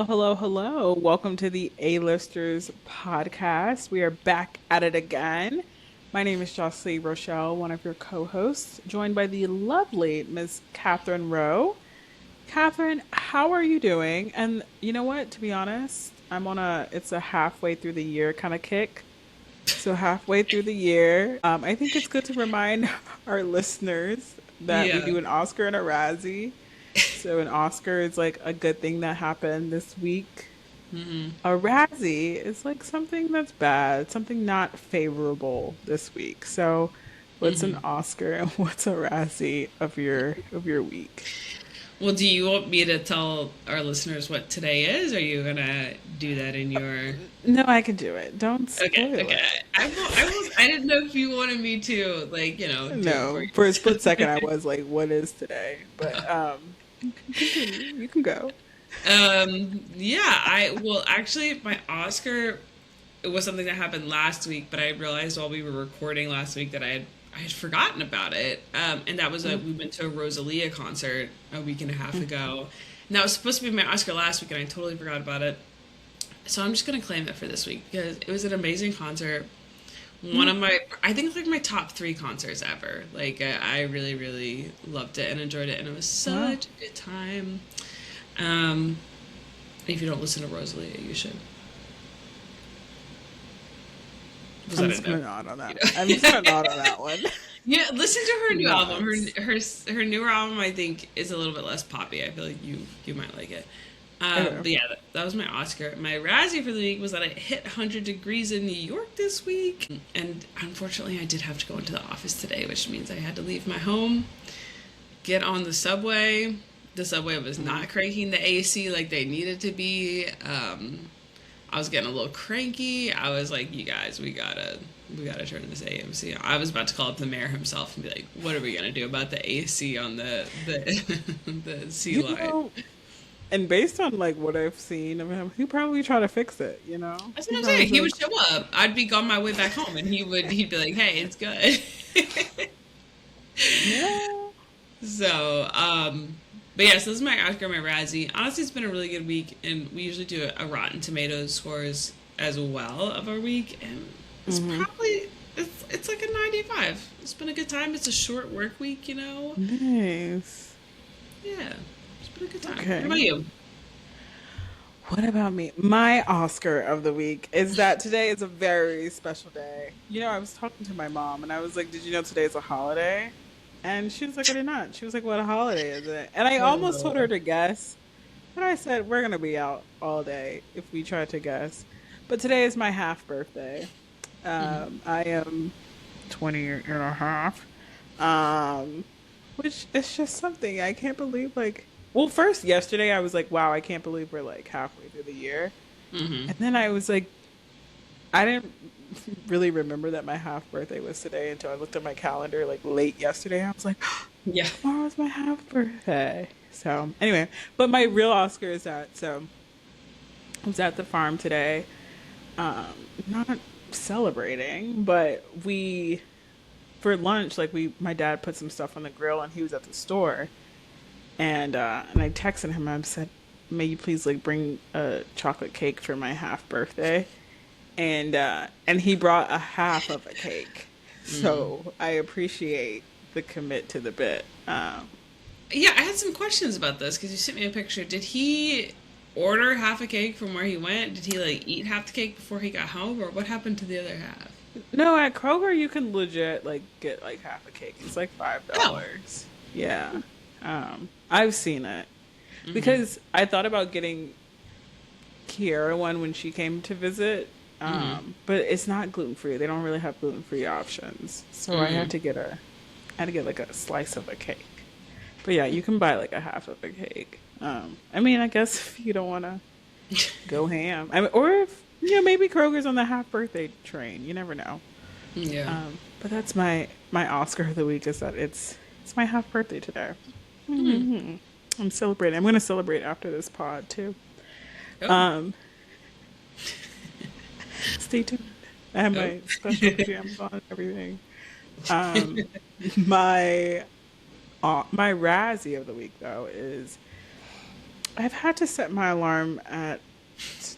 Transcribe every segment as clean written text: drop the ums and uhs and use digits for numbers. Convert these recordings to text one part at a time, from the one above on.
Oh, hello, hello. Welcome to the A-Listers podcast. We are back at it again. My name is Jahsleigh Rochelle, one of your co-hosts, joined by the lovely Miss Catherine Rowe. Catherine, how are you doing? And you know what? To be honest, it's a halfway through the year kind of kick. So halfway through the year, I think it's good to remind our listeners that we Yeah. do an Oscar and a Razzie. So an Oscar is like a good thing that happened this week. A Razzie is like something that's bad, something not favorable this week. So what's an Oscar and what's a Razzie of your week? Well, do you want me to tell our listeners what today is? Or are you gonna do that in your? No, I can do it. Don't Okay, spoil okay. it. I will. I will. I didn't know if you wanted me to, do it for No, for a split second I you. was like, what is today? But you can continue. You can go. Yeah. Actually, my Oscar, it was something that happened last week, but I realized while we were recording last week that I had forgotten about it. And that was we went to a Rosalia concert a week and a half ago. And that was supposed to be my Oscar last week, and I totally forgot about it. So I'm just gonna claim that for this week because it was an amazing concert. One of my, I think, like my top three concerts ever. I really, really loved it and enjoyed it, and it was Wow. such a good time. Um, if you don't listen to Rosalia, you should. Was I'm that a just no? gonna nod on You that. I'm know? just gonna nod on that one. Yeah, listen to her new album. Nods. Her newer album, I think, is a little bit less poppy. I feel like you might like it. Okay. But yeah, that was my Oscar. My Razzie for the week was that it hit 100 degrees in New York this week, and unfortunately, I did have to go into the office today, which means I had to leave my home, get on the subway. The subway was not cranking the AC like they needed to be. I was getting a little cranky. I was like, "You guys, we gotta turn this AMC on." I was about to call up the mayor himself and be like, "What are we gonna do about the AC on the the sea You line?" know, and based on like what I've seen of him, he probably try to fix it, you know? That's He what I'm probably saying. was He like, would show up. I'd be on my way back home, and he'd be like, "Hey, it's good." yeah. But yeah, so this is my Oscar, my Razzie. Honestly, it's been a really good week, and we usually do a Rotten Tomatoes scores as well of our week, and it's Hmm. probably it's like a 95. It's been a good time. It's a short work week, you know. Nice. Yeah, it's been a good time. What about Okay. you? What about me? My Oscar of the week is that today is a very special day. You know, I was talking to my mom and I was like, "Did you know today's a holiday?" And she was like, "I did not." She was like, "What holiday is it?" And I almost told her Oh. to guess, but I said, "We're gonna be out all day if we try to guess." But today is my half birthday. I am 20 and a half. Um, which is just something I can't believe. Like, well, first yesterday I was like, wow, I can't believe we're like halfway through the year. Mm-hmm. And then I was like, I didn't really remember that my half birthday was today until I looked at my calendar like late yesterday. I was like, Yeah. tomorrow's my half birthday. So anyway, but my real Oscar is that. So I was at the farm today, not celebrating, but we for lunch, like my dad put some stuff on the grill and he was at the store and I texted him. I said, "May you please like bring a chocolate cake for my half birthday?" And he brought a half of a cake. So I appreciate the commit to the bit. Yeah, I had some questions about this because you sent me a picture. Did he order half a cake from where he went? Did he like eat half the cake before he got home, or what happened to the other half? No, at Kroger you can legit like get like half a cake. It's like five Oh. dollars. Yeah. I've seen it because I thought about getting Kiara one when she came to visit. But it's not gluten free. They don't really have gluten free options. So I had to get like a slice of a cake. But yeah, you can buy like a half of a cake. I mean, I guess if you don't want to go ham, I mean, or if maybe Kroger's on the half birthday train. You never know. Yeah. But that's my Oscar of the week is that it's my half birthday today. I'm celebrating. I'm going to celebrate after this pod too. Oh. Um, Stay tuned. I have Oh. my special pajamas on and everything. Um, my my Razzie of the week though is I've had to set my alarm at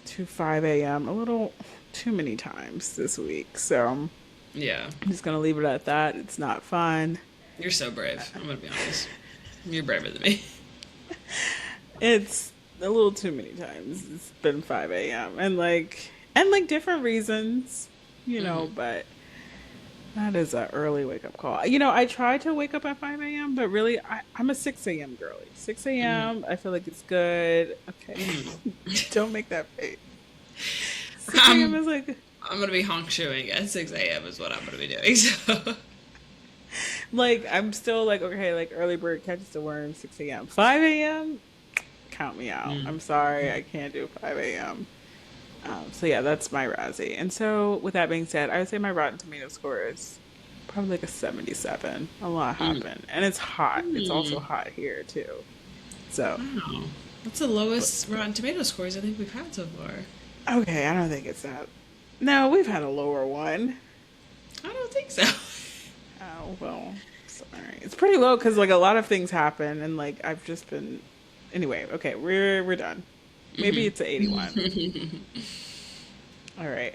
to 5 a.m. a little too many times this week. So I'm Yeah. just gonna leave it at that. It's not fun. You're so brave. I'm gonna be honest. You're braver than me. It's a little too many times. It's been 5 a.m. and like different reasons, Hmm. but that is an early wake up call. I try to wake up at 5 a.m., but really I'm a 6 a.m. girly. 6 Hmm. a.m. I feel like it's good. Okay. Hmm. Don't make that face. 6 a.m. I'm is like I'm gonna be honk shoeing at 6 a.m. is what I'm gonna be doing. So. I'm still like okay, like early bird catches the worm, 6 a.m. 5 a.m. Count me out. Mm. I'm sorry, I can't do 5 a.m. So yeah, that's my Razzie. And so with that being said, I would say my Rotten Tomato score is probably like a 77. A lot Mm. happened. And it's hot. It's also Mm. hot here too. So Wow. That's the lowest Rotten Tomato scores I think we've had so far. okay, I don't think it's that. No, we've had a lower one. I don't think so. Oh well, sorry. It's pretty low because like a lot of things happen and like I've just been. Anyway, okay, we're done. Maybe it's a 81. All right.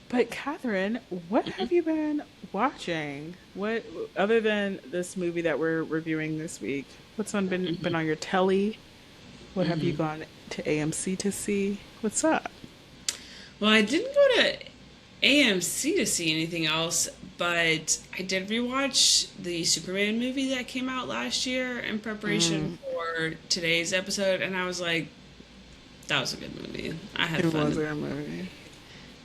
But Catherine, what have you been watching? What other than this movie that we're reviewing this week? What's been on your telly? What have you gone to AMC to see? What's up? Well, I didn't go to AMC to see anything else, but I did rewatch the Superman movie that came out last year in preparation Mm, for today's episode, and I was like, that was a good movie. I had it was fun. a movie.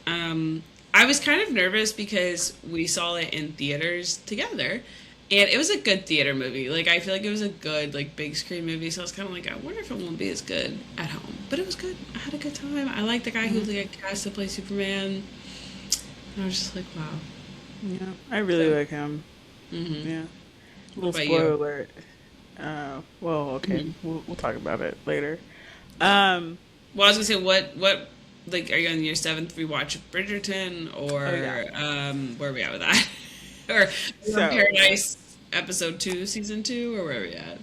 Um, I was kind of nervous because we saw it in theaters together, and it was a good theater movie. Like I feel like it was a good like big screen movie. So I was kind of like, I wonder if it won't be as good at home. But it was good. I had a good time. I like the guy who Mhm. like cast to play Superman. And I was just like, wow. Yeah, I really So, like him. hmm Yeah. what Little about you? spoiler alert. Well, okay, Hmm. we'll talk about it later. Um, Well, I was gonna say, what like are you on your seventh rewatch of Bridgerton, oh yeah. or where are we at with that? Or are you on So Paradise episode 2, season 2, or where are we at?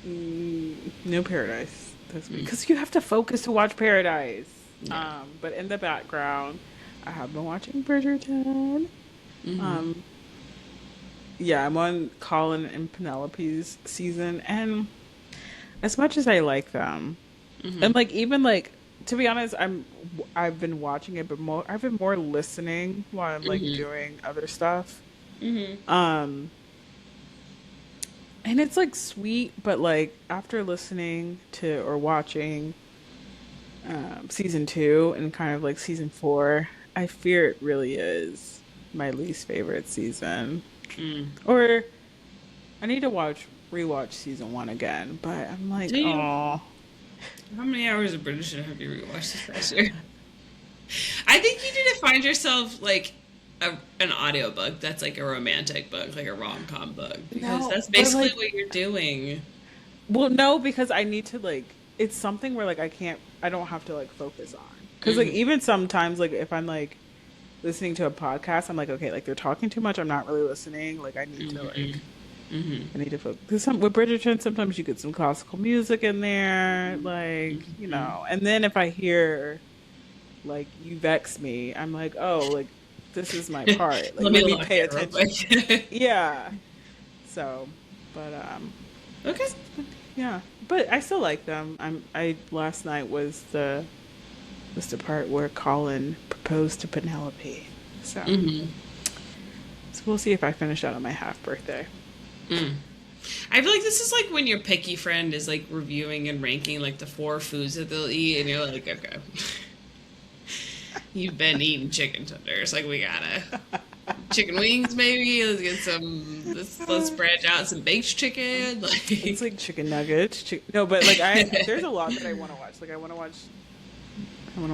New Paradise this week because you have to focus to watch Paradise. Yeah. But in the background, I have been watching Bridgerton. Hmm. Um, yeah, I'm on Colin and Penelope's season, and as much as I like them, Hmm. and like even like to be honest, I've been watching it, but more I've been more listening while I'm like Hmm. doing other stuff. Hmm. Um, and it's like sweet, but like after listening to or watching season two and kind of like season four, I fear it really is my least favorite season. Mm. Or I need to rewatch season one again, but I'm like, Do you? oh, How many hours of British have you rewatched this past year? I think you need to find yourself like an audiobook that's like a romantic book, like a rom com book, because no, that's but basically like, what you're doing. well, no, because I need to like, it's something where like I don't have to like focus on. Because like Hmm. even sometimes like if I'm like listening to a podcast, I'm like, okay, like they're talking too much. I'm not really listening. Like Hmm. Hmm. I need to focus. Because with Bridgerton, sometimes you get some classical music in there, like Hmm. and then if I hear like you vex me, I'm like, oh, like this is my part. Like Let me let me lock pay in real attention. quick. Yeah. So, but Okay. yeah, but I still like them. I last night was the part where Colin proposed to Penelope. Hmm. So we'll see if I finish that on my half birthday. Mm. I feel like this is like when your picky friend is like reviewing and ranking like the 4 foods that they'll eat, and you're like, okay, you've been eating chicken tenders. Like we gotta chicken wings, maybe. Let's get some. Let's branch out some baked chicken. It's Like, like chicken nuggets. No, but like there's a lot that I want to watch. Like I want to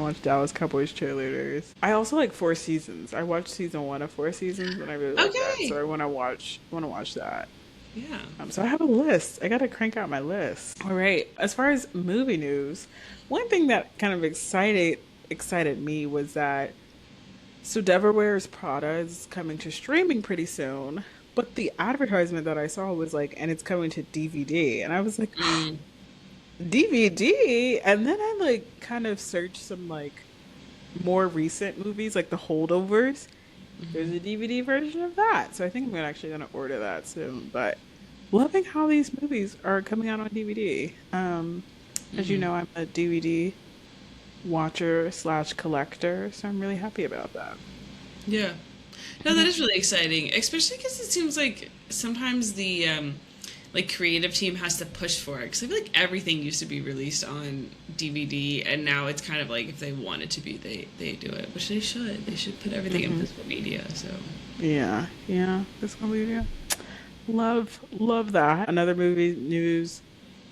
watch Dallas Cowboys cheerleaders. I also like Four Seasons. I watched season one of Four Seasons and I really like that. So okay, I want to watch that. yeah. So I have a list. I got to crank out my list. All right. As far as movie news, one thing that kind of excited me was that so Devil Wears Prada is coming to streaming pretty soon. But the advertisement that I saw was like, and it's coming to DVD, and I was like, Mm. DVD, and then I like kind of searched some like more recent movies, like the holdovers. There's a DVD version of that, so I think I'm actually gonna order that soon. But loving how these movies are coming out on DVD. As you Hmm. know, I'm a DVD watcher slash collector, so I'm really happy about that. Yeah. No, that is really exciting, especially because it seems like sometimes the like creative team has to push for it. Because I feel like everything used to be released on DVD, and now it's kind of like if they want it to be, they do it, which they should. They should put everything in physical media. So. Yeah, yeah, this gonna be yeah. Love that. Another movie news.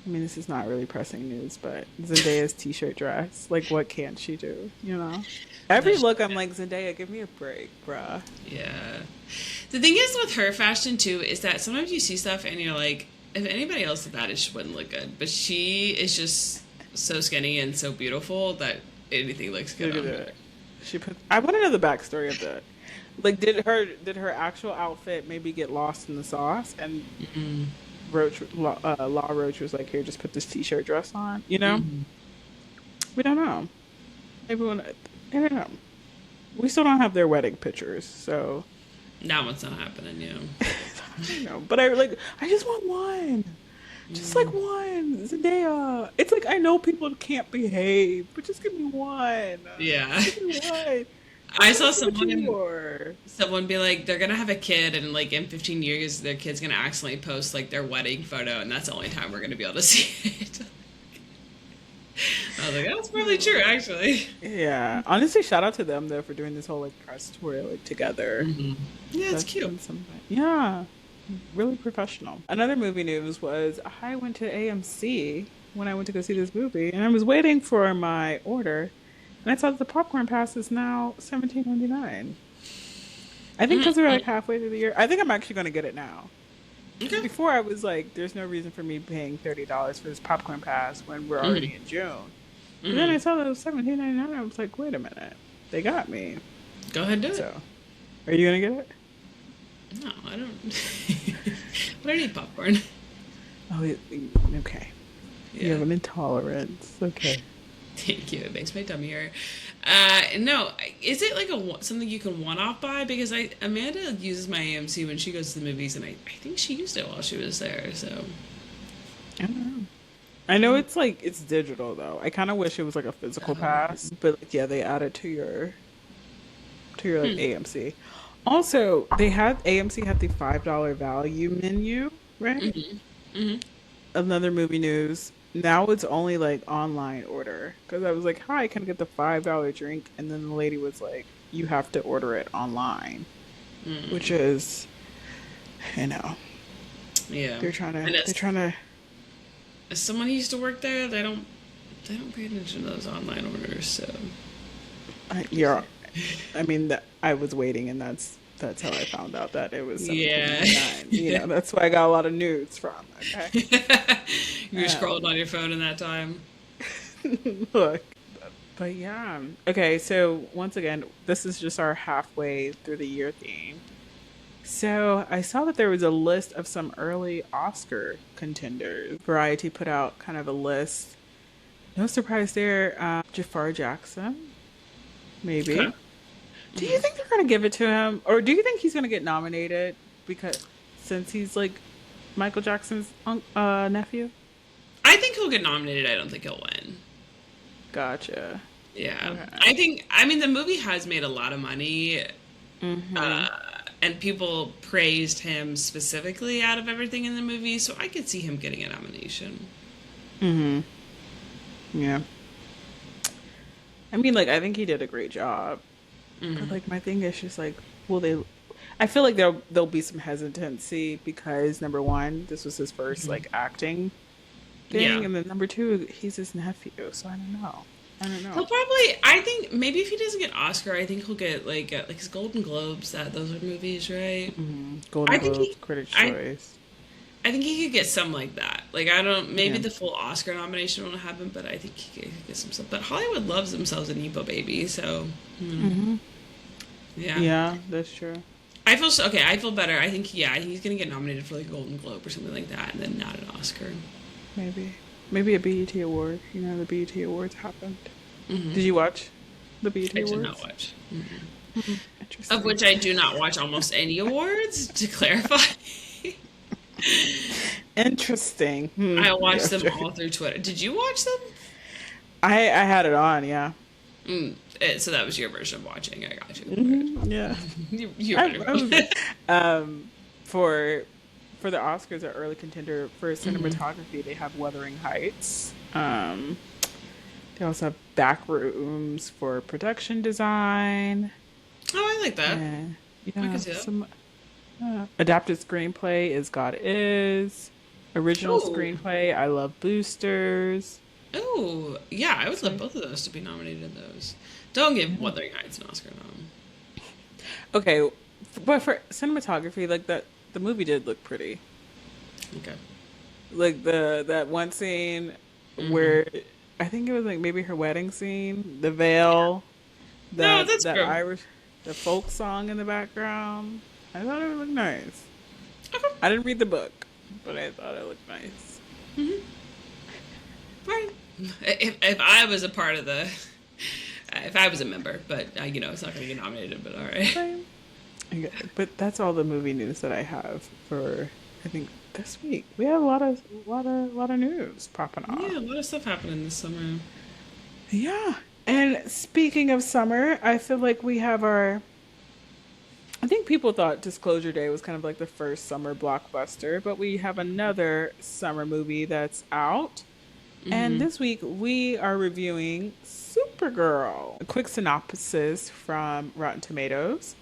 I mean, this is not really pressing news, but Zendaya's t-shirt dress. Like, what can't she do? You know? Every That's look, I'm like, Zendaya, give me a break, bruh. Yeah. The thing is with her fashion too is that sometimes you see stuff and you're like, if anybody else did that, it just wouldn't look good. But she is just so skinny and so beautiful that anything looks good Look at on her. that. She put. I want to know the backstory of that. Like, did her actual outfit maybe get lost in the sauce? And Law Roach was like, "Here, just put this t-shirt dress on." You know, Mm-hmm. we don't know. Everyone, I don't know. We still don't have their wedding pictures, so That one's not happening, I don't know. But I just want one. Just like one. Zendaya. It's like I know people can't behave, but just give me one. Yeah. Just give me one. I Let me saw see what you wore. someone be like, they're gonna have a kid, and like in 15 years, their kid's gonna accidentally post like their wedding photo, and that's the only time we're gonna be able to see it. I was like, that's probably true, actually. Yeah. Honestly, shout out to them though for doing this whole like press tour like together. Yeah, it's That's cute. been something. Yeah. Really professional. Another movie news was I went to AMC when I went to go see this movie, and I was waiting for my order, and I saw that the popcorn pass is now 17.99. I think because we're like halfway through the year. I think I'm actually going to get it now. Because Okay. before I was like, there's no reason for me paying $30 for this popcorn pass when we're already in June. But then I saw that it was 17.99. I was like, wait a minute, they got me. Go ahead and do it. So, are you gonna get it? No, I don't. I don't need popcorn. Oh, okay. You Yeah. have an intolerance. Okay. Thank you. It makes my tummy hurt. No, is it like something you can one-off buy? Because Amanda uses my AMC when she goes to the movies, and I think she used it while she was there. So I don't know. I know it's like it's digital though. I kind of wish it was like a physical pass, but like, yeah, they add it to your like AMC. Also, they had AMC had the $5 value menu, right? Another movie news. Now it's only like online order because I was like, "Hi, can I get the $5 drink?" And then the lady was like, "You have to order it online," which is, you know, yeah, they're trying to and they're trying to. as someone who used to work there, they don't pay attention to those online orders. So Yeah, I mean, I was waiting, and that's how I found out that it was yeah, 17.99. You know, that's why I got a lot of nudes from. Okay, you were scrolling on your phone in that time. look, but yeah. Okay, so once again, this is just our halfway through the year theme. So I saw that there was a list of some early Oscar contenders. Variety put out kind of a list. No surprise there. Jafar Jackson, maybe. Okay. Do you think they're gonna give it to him, or do you think he's gonna get nominated because since he's like Michael Jackson's nephew? I think he'll get nominated. I don't think he'll win. Gotcha. Yeah, Okay. I think. I mean, the movie has made a lot of money, uh, and people praised him specifically out of everything in the movie. So I could see him getting a nomination. Yeah. I mean, like I think he did a great job, but like my thing is just like, will they? I feel like there'll be some hesitancy because number one, this was his first like acting Yeah, thing, and then number two, he's his nephew, so I don't know. I don't he'll know. probably. I think maybe if he doesn't get Oscar, I think he'll get like his Golden Globes. That those are movies, right? Golden I think Globes, he. Critics' I Choice. I think he could get some like that. Like I don't. Maybe Yeah. the full Oscar nomination won't happen, but I think he could get some stuff. But Hollywood loves themselves an Epo baby, so yeah. Yeah, that's true. I feel so, okay. I feel better. I think he's gonna get nominated for like a Golden Globe or something like that, and then not an Oscar. Maybe. maybe a BET award. You know, the BET awards happened. Hmm. Did you watch the BET I did not awards? watch. Of Interesting. which I do not watch almost any awards, to clarify. Interesting. I watched Yes. them all through Twitter. Did you watch them? I had it on, yeah. So that was your version of watching. I got you. Yeah. You're better. I was um for the Oscars, an early contender for Hmm. cinematography, they have Wuthering Heights. They also have Backrooms for production design. Oh, I like that. And I can yeah, see that. some adapted screenplay is God Is. Original Oh, screenplay, I Love Boosters. oh, yeah. I would love So both of those to be nominated in those. Don't give Wuthering Heights an Oscar nom. okay, but for cinematography, like that, the movie did look pretty. Okay. Like the that one scene Hmm. where I think it was like maybe her wedding scene, the veil, No, that that's true. Irish, the folk song in the background. I thought it looked nice. Okay. I didn't read the book, but I thought it looked nice. Right. If I was a part of the, if I was a member, but it's not going to get nominated. But all right. Same. Okay, but that's all the movie news that I have for I think this week. We have a lot of news popping off. Yeah, a lot of stuff happening this summer. Yeah. And speaking of summer, I feel like we have our I think people thought Disclosure Day was kind of like the first summer blockbuster, but we have another summer movie that's out. And Hmm. this week we are reviewing Supergirl. A quick synopsis from Rotten Tomatoes.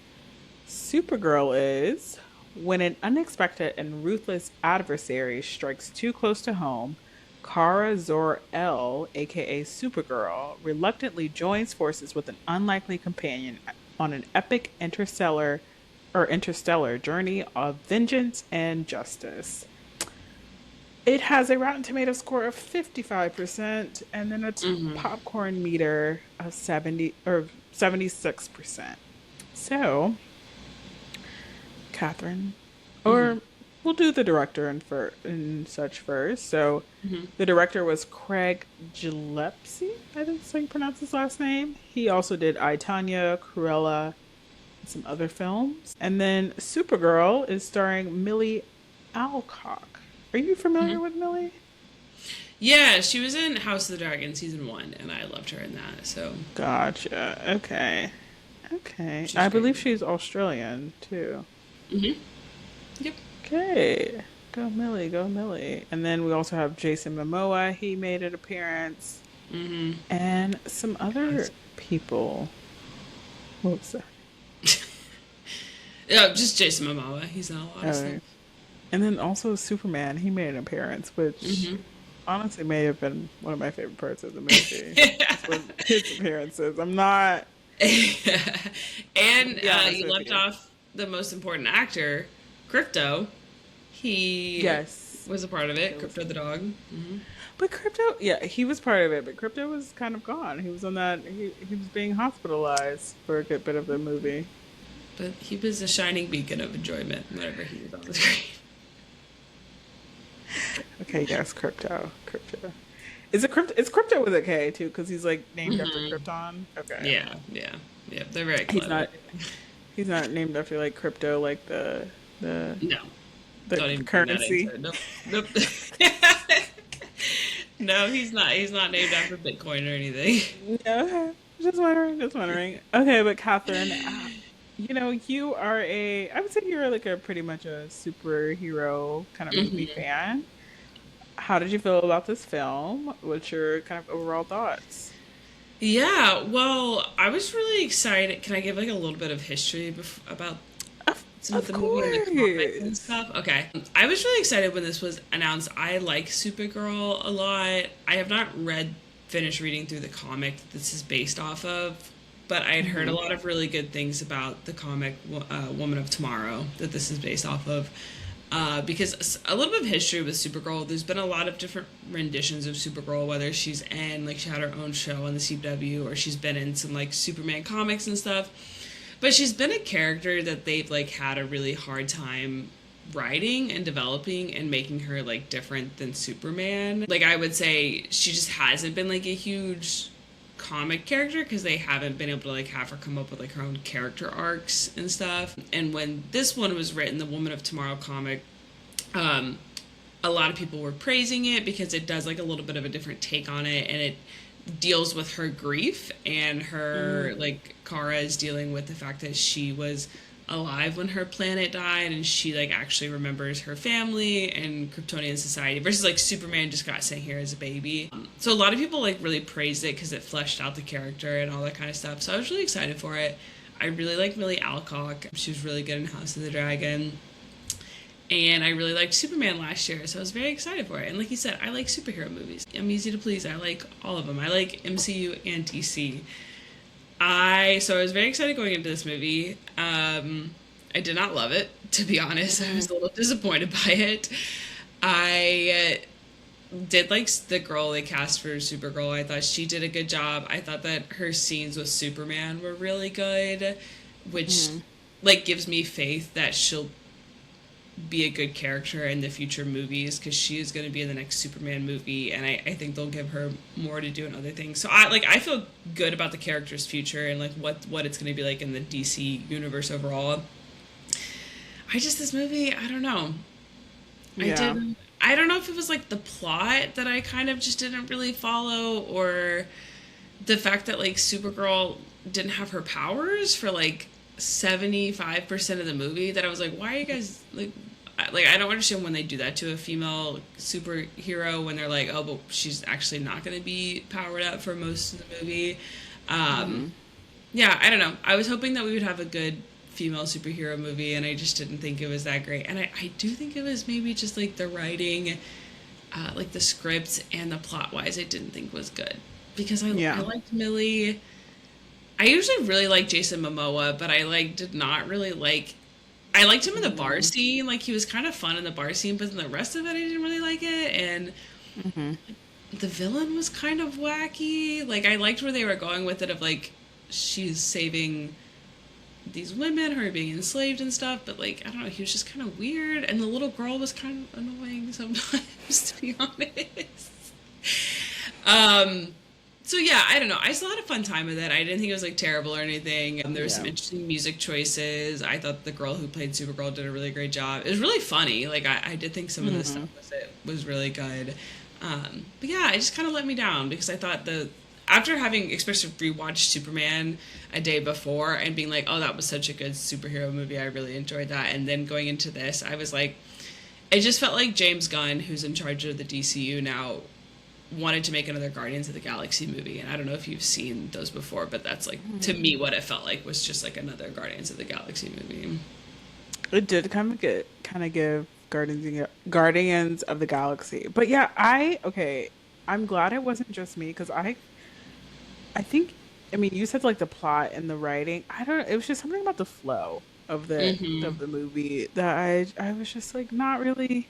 Supergirl is when an unexpected and ruthless adversary strikes too close to home, Kara Zor-El, aka Supergirl, reluctantly joins forces with an unlikely companion on an epic interstellar journey of vengeance and justice. It has a Rotten Tomato score of 55% and then a Hmm. popcorn meter of 70 or 76%. So, Catherine, Hmm. or we'll do the director and such first. So, Hmm. the director was Craig Gillespie. I think that's how you pronounce his last name. He also did I, Tanya, Cruella, and some other films. And then Supergirl is starring Millie Alcock. Are you familiar with Millie? Yeah, she was in House of the Dragon season 1, and I loved her in that. So Gotcha. Okay. Okay. she's I great. believe she's Australian too. Hmm. Yep. Okay. Go Millie, go Millie. And then we also have Jason Momoa. He made an appearance. Hmm. And some other people. What was that? Yeah, just Jason Momoa. He's in a lot of stuff. Oh, and then also Superman. He made an appearance, which Hmm. honestly may have been one of my favorite parts of the movie. It's when his appearances. I'm not. And Be honest you with left you. off the most important actor, Crypto. He Yes. was a part of it. There was Crypto the dog. Hmm. But Crypto, yeah, he was part of it, but Crypto was kind of gone. He was on that, he was being hospitalized for a good bit of the movie. But he was a shining beacon of enjoyment whenever he was on the screen. Okay, yes, Crypto. Crypto. Is it Crypto? It's Crypto with a K too, because he's like named after Hmm. Krypton. Okay. Yeah, yeah, yeah. They're very He's clever. not, he's not named after like crypto, like the, No, the don't even bring that into currency. it. Nope, nope. No, he's not. He's not named after Bitcoin or anything. Yeah, okay. Just wondering, just wondering. Okay, but Catherine, you are I would say you're like a pretty much a superhero kind of movie Hmm. fan. How did you feel about this film? What's your kind of overall thoughts? Yeah, well, I was really excited. Can I give like a little bit of history about some of Of the movie and the comics and course. stuff? Okay. I was really excited when this was announced. I like Supergirl a lot. I have not finished reading through the comic that this is based off of, but I had heard a Hmm. lot of really good things about the comic Woman of Tomorrow that this is based off of. Because a little bit of history with Supergirl, there's been a lot of different renditions of Supergirl, whether she's in, like, she had her own show on the CW, or she's been in some, like, Superman comics and stuff. But she's been a character that they've, like, had a really hard time writing and developing and making her like different than Superman. Like I would say she just hasn't been like a huge comic character because they haven't been able to like have her come up with like her own character arcs and stuff. And when this one was written, the Woman of Tomorrow comic, a lot of people were praising it because it does like a little bit of a different take on it, and it deals with her grief and her like Kara is dealing with the fact that she was alive when her planet died and she like actually remembers her family and Kryptonian society versus like Superman just got sent here as a baby. So a lot of people like really praised it because it fleshed out the character and all that kind of stuff. So I was really excited for it. I really like Millie Alcock. She was really good in House of the Dragon. And I really liked Superman last year, so I was very excited for it. And like you said, I like superhero movies. I'm easy to please. I like all of them. I like MCU and DC. So I was very excited going into this movie. I did not love it, to be honest. I was a little disappointed by it. I did like the girl they cast for Supergirl. I thought she did a good job. I thought that her scenes with Superman were really good, which like gives me faith that she'll be a good character in the future movies because she is going to be in the next Superman movie, and I think they'll give her more to do in other things. So I feel good about the character's future and like what it's going to be like in the DC universe overall. This movie, I don't know. Yeah. I don't know if it was like the plot that I kind of just didn't really follow, or the fact that like Supergirl didn't have her powers for like 75% of the movie, that I was like, why are you guys like I don't understand when they do that to a female superhero when they're like, oh, but she's actually not going to be powered up for most of the movie. Yeah, I don't know. I was hoping that we would have a good female superhero movie, and I just didn't think it was that great. And I do think it was maybe just like the writing, like the script and the plot wise, I didn't think was good because I liked Millie. I usually really like Jason Momoa, but I like did not really like. I liked him in the bar scene, like he was kind of fun in the bar scene, but in the rest of it, I didn't really like it. And the villain was kind of wacky. Like I liked where they were going with it, of like she's saving these women who are being enslaved and stuff, but like I don't know, he was just kind of weird, and the little girl was kind of annoying sometimes, to be honest. So yeah, I don't know. I still had a fun time with it. I didn't think it was like terrible or anything. There was some interesting music choices. I thought the girl who played Supergirl did a really great job. It was really funny. Like I did think some of the stuff was really good. But yeah, it just kind of let me down because I thought after having especially rewatched Superman a day before and being like, oh, that was such a good superhero movie. I really enjoyed that. And then going into this, I was like, it just felt like James Gunn, who's in charge of the DCU now, wanted to make another Guardians of the Galaxy movie. And I don't know if you've seen those before, but that's like, to me, what it felt like was just like another Guardians of the Galaxy movie. It did kind of give Guardians of the Galaxy. But yeah, I'm glad it wasn't just me because I think, I mean, you said like the plot and the writing. I don't. It was just something about the flow of the movie that I was just like not really.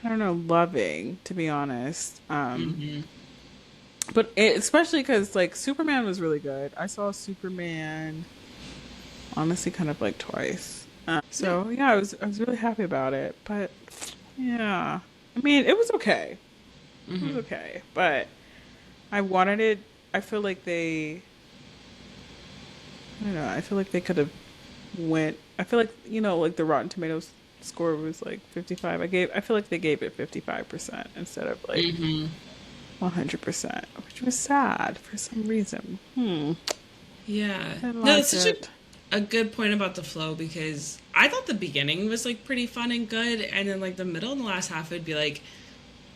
I don't know, loving, to be honest. But especially because like Superman was really good. I saw Superman honestly kind of like twice. So yeah, I was really happy about it. But yeah, I mean, it was okay. It was okay, but I wanted it. I feel like I don't know. I feel like they could have went. I feel like like the Rotten Tomatoes score was like 55. I feel like they gave it 55% instead of like 100%, which was sad for some reason. Yeah. I No, that's liked such it. a good point about the flow because I thought the beginning was like pretty fun and good, and then like the middle and the last half would be like,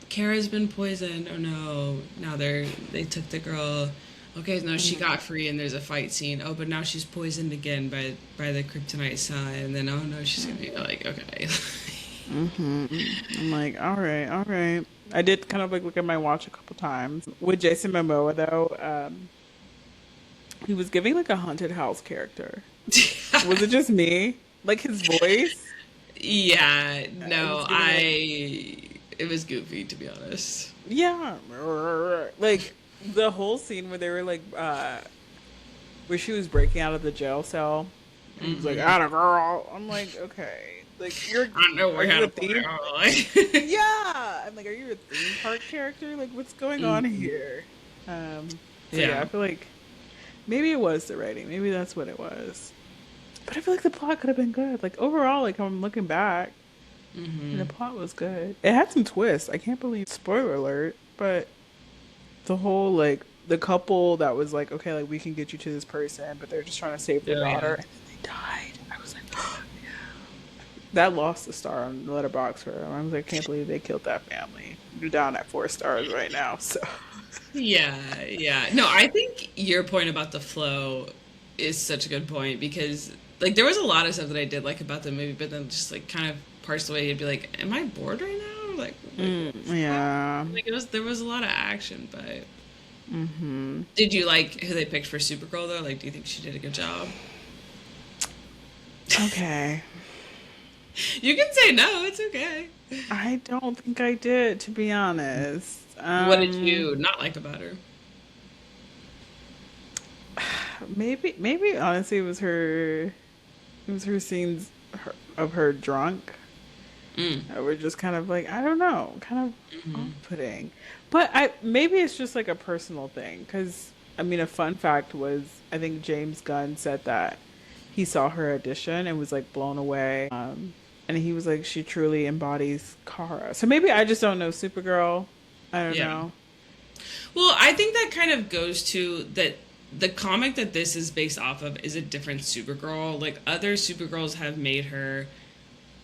Kara's been poisoned. Oh no! Now they took the girl. Okay, no, she got free, and there's a fight scene. Oh, but now she's poisoned again by the kryptonite sun, and then oh no, she's gonna be like, okay. I'm like, all right, all right. I did kind of like look at my watch a couple times with Jason Momoa though. He was giving like a haunted house character. Was it just me? Like his voice? Yeah, It no, was giving like it was goofy to be honest. yeah, like the whole scene where they were like, where she was breaking out of the jail cell. And he was like, "Atta girl." I'm like, okay, Like, I don't know are where how you a to play theme? like. Yeah, I'm like, are you a theme park character? Like, what's going on Mm, here? So yeah, yeah. I feel like maybe it was the writing. Maybe that's what it was. But I feel like the plot could have been good. Like overall, like I'm looking back, and the plot was good. It had some twists. I can't believe spoiler alert, but the whole like the couple that was like, okay, like we can get you to this person, but they're just trying to save their Oh daughter, yeah. and then they died. I was like, that lost a star on the letterbox for them. I was like, I can't believe they killed that family. You're down at 4 stars right now. So Yeah, yeah. No, I think your point about the flow is such a good point because like there was a lot of stuff that I did like about the movie, but then just like kind of parts away, you'd be like, "Am I bored right now?" Like what's yeah. happening? Like there was a lot of action, but did you like who they picked for Supergirl though? Like, do you think she did a good job? Okay. You can say no, it's okay. I don't think I did, to be honest. What did you not like about her? Maybe honestly it was her scenes of her drunk. Mm. We're just kind of like, I don't know, kind of off-putting. But I maybe it's just like a personal thing because I mean a fun fact was I think James Gunn said that he saw her audition and was like blown away. And he was like, she truly embodies Kara. So maybe I just don't know Supergirl. I don't Yeah. know. Well, I think that kind of goes to that the comic that this is based off of is a different Supergirl. Like other Supergirls have made her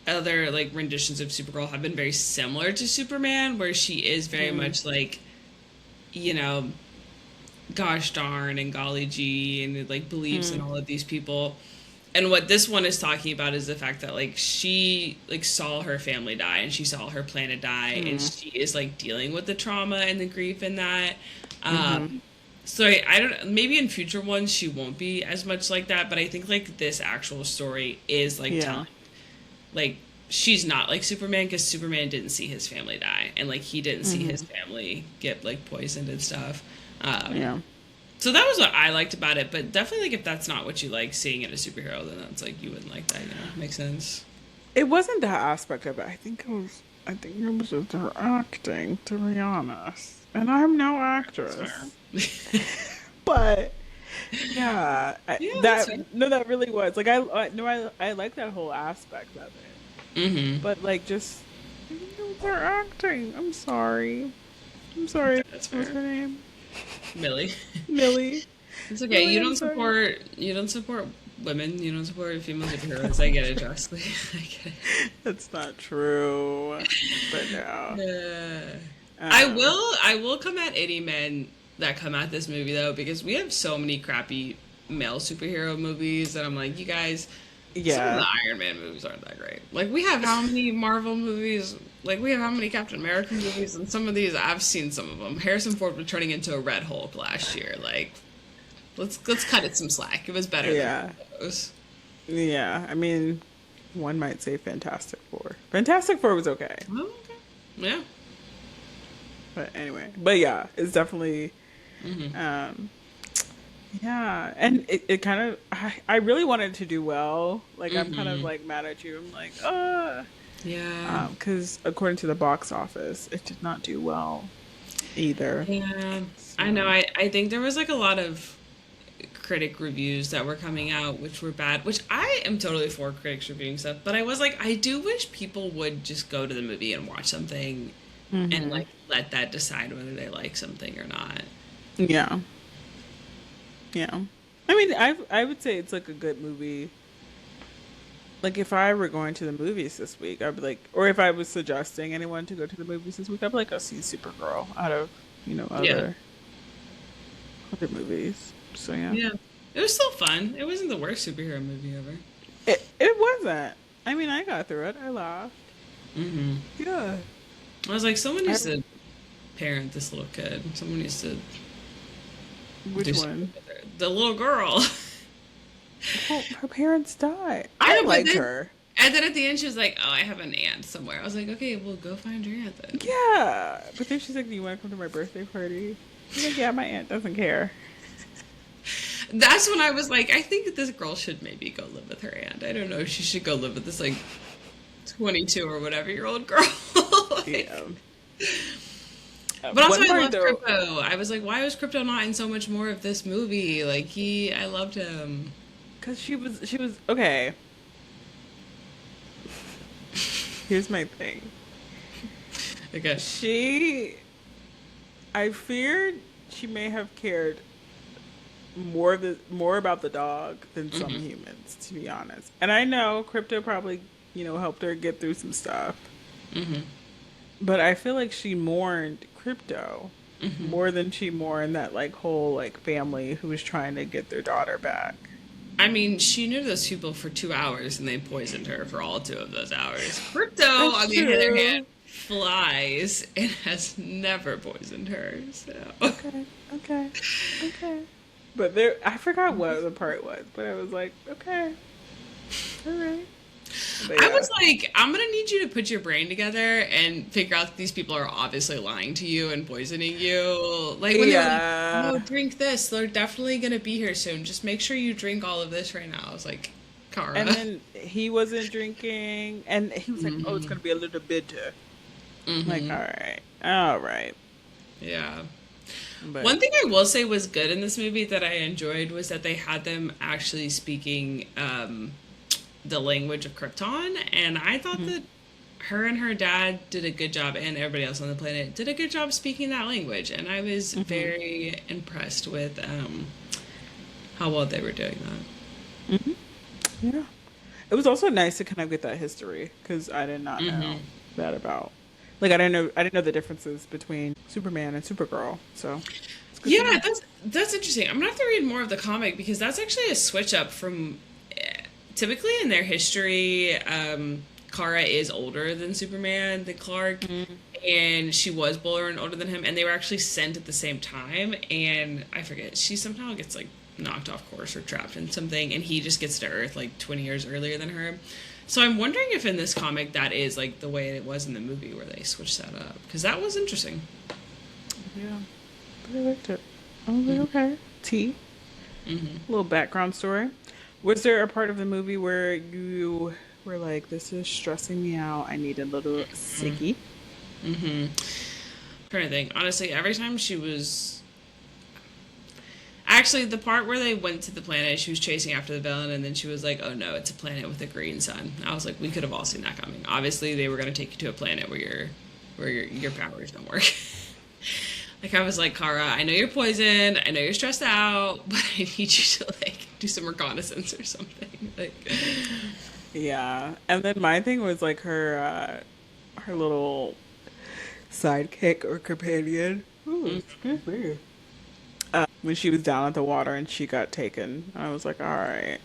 other like renditions of Supergirl have been very similar to Superman where she is very much like you know, gosh darn and golly gee and like believes in all of these people. And what this one is talking about is the fact that like she like saw her family die and she saw her planet die and she is like dealing with the trauma and the grief in that. So I don't maybe in future ones she won't be as much like that, but I think like this actual story is like Yeah. telling like she's not like Superman because Superman didn't see his family die and like he didn't see his family get like poisoned and stuff. Yeah. So that was what I liked about it, but definitely like if that's not what you like seeing in a superhero, then that's like you wouldn't like that, you know? Makes sense. It wasn't that aspect of it. I think it was just her acting, to be honest. And I'm no That's fair. actress. But yeah, Yeah, that's fair. that no, that really was like I no, I like that whole aspect of it. Mm-hmm. But like just her acting. I'm sorry. That's What's fair. her name? Millie. Millie. It's okay. Millie. I'm sorry. You don't support women. You don't support female superheroes. I get it, Jahsleigh. I get That's not true. But no. it. Um, I will come at any men that come at this movie though, because we have so many crappy male superhero movies that I'm like, you guys, some of yeah. the Iron Man movies aren't that great. Like we have how many Marvel movies? Like we have how many Captain America movies? And some of these I've seen some of them. Harrison Ford was turning into a Red Hulk last year. Like let's cut it some slack. It was better than Yeah. those. Yeah. I mean, one might say Fantastic Four. Fantastic Four was okay. Oh, okay. Yeah. But anyway. But yeah, it's definitely um yeah. And it kind of I really wanted to do well. Like I'm kind of like mad at you. I'm like, Yeah. because according to the box office, it did not do well either. Yeah. I know. So I think there was like a lot of critic reviews that were coming out which were bad, which I am totally for critics reviewing stuff, but I was like I do wish people would just go to the movie and watch something and like let that decide whether they like something or not. yeah. Yeah. I mean, I would say it's like a good movie. Like if I were going to the movies this week, I'd be like, or if I was suggesting anyone to go to the movies this week, I'd be like, go see Supergirl out of, Yeah. other movies. So yeah. Yeah. It was still fun. It wasn't the worst superhero movie ever. It wasn't. I mean, I got through it. I laughed. Mm-hmm. Yeah. I was like, someone I, needs to parent this little kid. Someone needs to do which something one? with her. The little girl. Well, her parents died. I I know, but liked then, her. and then at the end she was like, "Oh, I have an aunt somewhere." I was like, "Okay, well, go find your aunt then." Yeah. But then she's like, do you want to come to my birthday party? I'm like, yeah, my aunt doesn't care. That's when I was like, I think this girl should maybe go live with her aunt. I don't know if she should go live with this like 22 or whatever year old girl. Like, Yeah. but also, One I part loved though, Crypto. I was like, why was Crypto not in so much more of this movie? Like, I loved him. because she was okay. Here's my thing. Okay. She, I feared she may have cared more about the dog than some Hmm. humans, to be honest. And I know Crypto probably, helped her get through some stuff. Hmm. But I feel like she mourned Crypto Hmm. more than she mourned that like whole like family who was trying to get their daughter back. I mean, she knew those people for 2 hours and they poisoned her for all 2 of those hours. Crypto, That's on the other hand, true. flies and has never poisoned her. So Okay, okay, okay. But there, I forgot what the part was, but I was like, okay, all right. But I yeah, was like, I'm gonna need you to put your brain together and figure out that these people are obviously lying to you and poisoning you. Like when they were like, "Oh, yeah. drink this. They're definitely gonna be here soon. Just make sure you drink all of this right now." I was like, And Kara. then he wasn't drinking, and he was like, "Oh, it's Hmm. gonna be a little bitter." I'm like, Hmm. all right. Yeah. But One thing I will say was good in this movie that I enjoyed was that they had them actually speaking the language of Krypton, and I thought mhm, that her and her dad did a good job, and everybody else on the planet did a good job speaking that language, and I was mhm, very impressed with how well they were doing mhm, yeah. It was also nice to kind of get that history because I did not that. know that about. Like I didn't know the differences between Superman and Supergirl. So it's good to Yeah, know. that's interesting. I'm gonna have to read more of the comic because that's actually a switch up from typically in their history. Kara is older than Superman, than Clark, Mm, and she was born older than him, and they were actually sent at the same time. And I forget, she somehow gets like knocked off course or trapped in something, and he just gets to Earth like 20 years earlier than her. So I'm wondering if in this comic that is like the way it was in the movie where they switched that up because that was interesting. yeah, but I liked it. I was like, okay. T. Hmm. Little background story. Was there a part of the movie where you were like, "This is stressing me out. I need a little sicky"? Hmm. Trying to think. Honestly, every time she was actually the part where they went to the planet, she was chasing after the villain, and then she was like, "Oh no, it's a planet with a green sun." I was like, we could have all seen that coming. Obviously, they were going to take you to a planet where your powers don't work. Like I was like, Kara, I know you're poisoned. I know you're stressed out, but I need you to like do some reconnaissance or something. Like, Yeah, and then my thing was like her little sidekick or companion. Ooh, excuse me. When she was down at the water and she got taken, I was like, all right.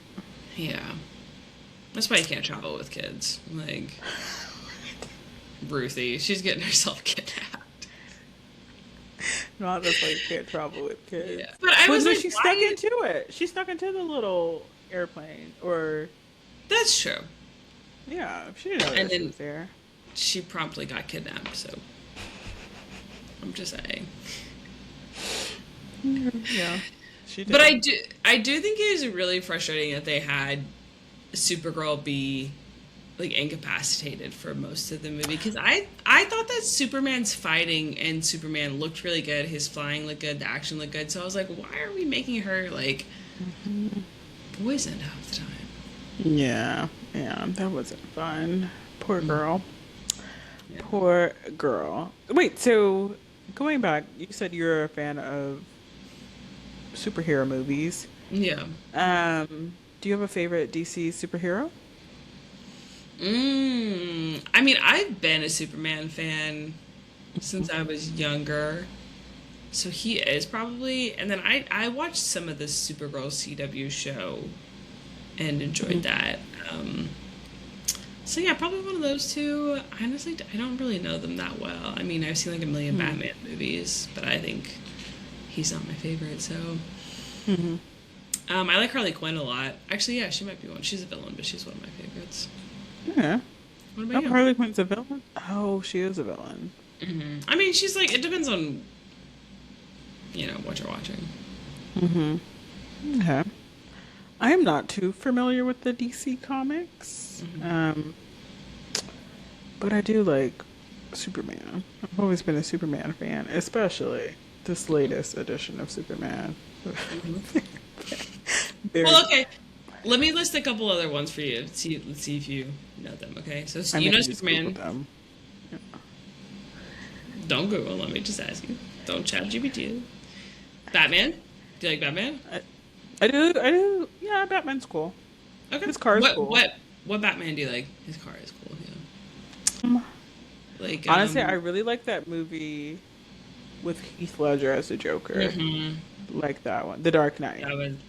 yeah, that's why you can't travel with kids. Like Ruthie, she's getting herself kidnapped. Not that's why you can't travel with Yeah, kids. but I But was no, like, she stuck why? into it. She stuck into the little airplane. Or, That's true. yeah, she didn't know And that she then was there. she promptly got kidnapped. So I'm just saying. Mhm, yeah, she But did. I do think it is really frustrating that they had Supergirl be like incapacitated for most of the movie because I thought that Superman's fighting and Superman looked really good. His flying looked good. The action looked good. So I was like, why are we making her like Mhm. poisoned half the time? Yeah, yeah, that wasn't fun. Poor Mm, girl. yeah. Poor girl. Wait, so going back, you said you're a fan of superhero movies. Yeah. Do you have a favorite DC superhero? I mean, I've been a Superman fan since I was younger. So he is probably, and then I watched some of the Supergirl CW show and enjoyed Mhm. that. Um, so yeah, probably one of those two. Honestly, I don't really know them that well. I mean, I've seen like a million Mhm. Batman movies, but I think he's not my favorite. So Mhm. I like Harley Quinn a lot. Actually, yeah, she might be one. She's a villain, but she's one of my favorites. Yeah. What about Oh, you? Harley Quinn's a villain? Oh, she is a villain. I mean, she's like it depends on what you're watching. Mm-hmm. Okay. I am not too familiar with the DC comics. But I do like Superman. I've always been a Superman fan, especially this latest edition of Superman. Hmm. Very, Well, okay. Let me list a couple other ones for you. Let's see if you know them. Okay, so I you mean, know I just Googled Superman. them. Don't Google. Let me just ask you. Don't chat GPT. Batman. Do you like Batman? I do, I do. Yeah, Batman's cool. Okay. His car is cool. What Batman do you like? His car is cool. Yeah. Um, Like Honestly, I really like that movie with Heath Ledger as the Joker. hmm Like that one, The Dark Knight.